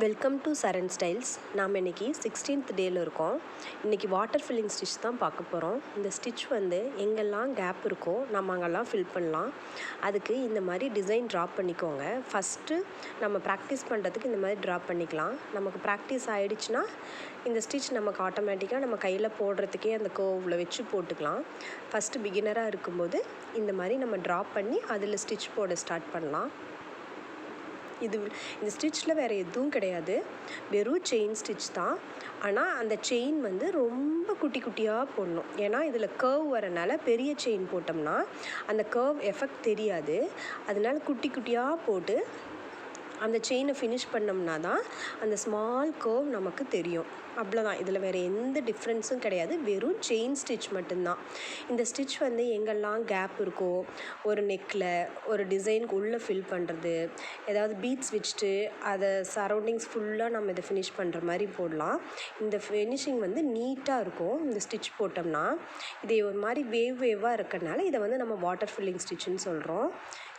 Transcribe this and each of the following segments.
Welcome to Charan styles. நாம் இன்றைக்கி 16th டேயில் இருக்கோம். இன்றைக்கி வாட்டர் ஃபில்லிங் ஸ்டிச் தான் பார்க்க போகிறோம். இந்த ஸ்டிச் வந்து எங்கெல்லாம் கேப் இருக்கோ நம்ம அங்கெல்லாம் ஃபில் பண்ணலாம். அதுக்கு இந்த மாதிரி டிசைன் ட்ரா பண்ணிக்கோங்க. ஃபஸ்ட்டு நம்ம ப்ராக்டிஸ் பண்ணுறதுக்கு இந்த மாதிரி ட்ரா பண்ணிக்கலாம். நமக்கு ப்ராக்டிஸ் ஆகிடுச்சுன்னா இந்த ஸ்டிச் நமக்கு ஆட்டோமேட்டிக்காக நம்ம கையில் போடுறதுக்கே அந்த கர்வில் வச்சு போட்டுக்கலாம். ஃபஸ்ட்டு பிகினராக இருக்கும்போது இந்த மாதிரி நம்ம ட்ரா பண்ணி அதில் ஸ்டிச் போட ஸ்டார்ட் பண்ணலாம். இந்த ஸ்டிச்சில் வேறு எதுவும் கிடையாது, வெறும் செயின் ஸ்டிச் தான். ஆனால் அந்த செயின் வந்து ரொம்ப குட்டி குட்டியாக போடணும். ஏன்னா இதில் கர்வ் வரனால பெரிய செயின் போட்டோம்னா அந்த கர்வ் எஃபெக்ட் தெரியாது. அதனால குட்டி குட்டியாக போட்டு அந்த செயினை ஃபினிஷ் பண்ணோம்னா தான் அந்த ஸ்மால் கர்வ் நமக்கு தெரியும். அவ்வளோதான், இதில் வேறு எந்த டிஃப்ரென்ஸும் கிடையாது, வெறும் செயின் ஸ்டிச் மட்டும்தான். இந்த ஸ்டிச் வந்து எங்கெல்லாம் கேப் இருக்கோ, ஒரு நெக்கில் ஒரு டிசைனுக்கு உள்ளே ஃபில் பண்ணுறது, ஏதாவது பீட்ஸ் வச்சுட்டு அதை சரௌண்டிங்ஸ் ஃபுல்லாக நம்ம இதை ஃபினிஷ் பண்ணுற மாதிரி போடலாம். இந்த ஃபினிஷிங் வந்து நீட்டாக இருக்கும் இந்த ஸ்டிச் போட்டோம்னா. இது ஒரு மாதிரி வேவாக இருக்கிறனால இதை வந்து நம்ம வாட்டர் ஃபில்லிங் ஸ்டிச்சுன்னு சொல்கிறோம்.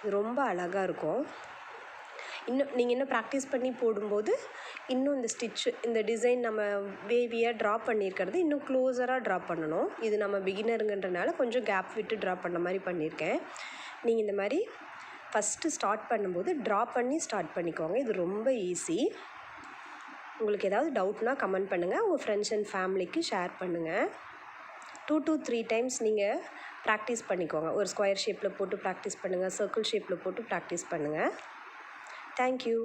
இது ரொம்ப அழகாக இருக்கும். நீங்கள் இன்னும் ப்ராக்டிஸ் பண்ணி போடும்போது இன்னும் இந்த ஸ்டிச்சு இந்த டிசைன் நம்ம வேவியாக ட்ரா பண்ணியிருக்கிறது இன்னும் க்ளோஸராக ட்ரா பண்ணணும். இது நம்ம பிகினருங்கன்றனால கொஞ்சம் கேப் விட்டு ட்ரா பண்ண மாதிரி பண்ணியிருக்கேன். நீங்கள் இந்த மாதிரி ஃபஸ்ட்டு ஸ்டார்ட் பண்ணும்போது ட்ரா பண்ணி ஸ்டார்ட் பண்ணிக்கோங்க. இது ரொம்ப ஈஸி. உங்களுக்கு ஏதாவது டவுட்னால் கமெண்ட் பண்ணுங்கள். உங்கள் ஃப்ரெண்ட்ஸ் அண்ட் ஃபேமிலிக்கு ஷேர் பண்ணுங்கள். 2 to 3 டைம்ஸ் நீங்கள் ப்ராக்டிஸ் பண்ணிக்கோங்க. ஒரு ஸ்கொயர் ஷேப்பில் போட்டு ப்ராக்டிஸ் பண்ணுங்கள், சர்க்கிள் ஷேப்பில் போட்டு ப்ராக்டிஸ் பண்ணுங்கள். Thank you.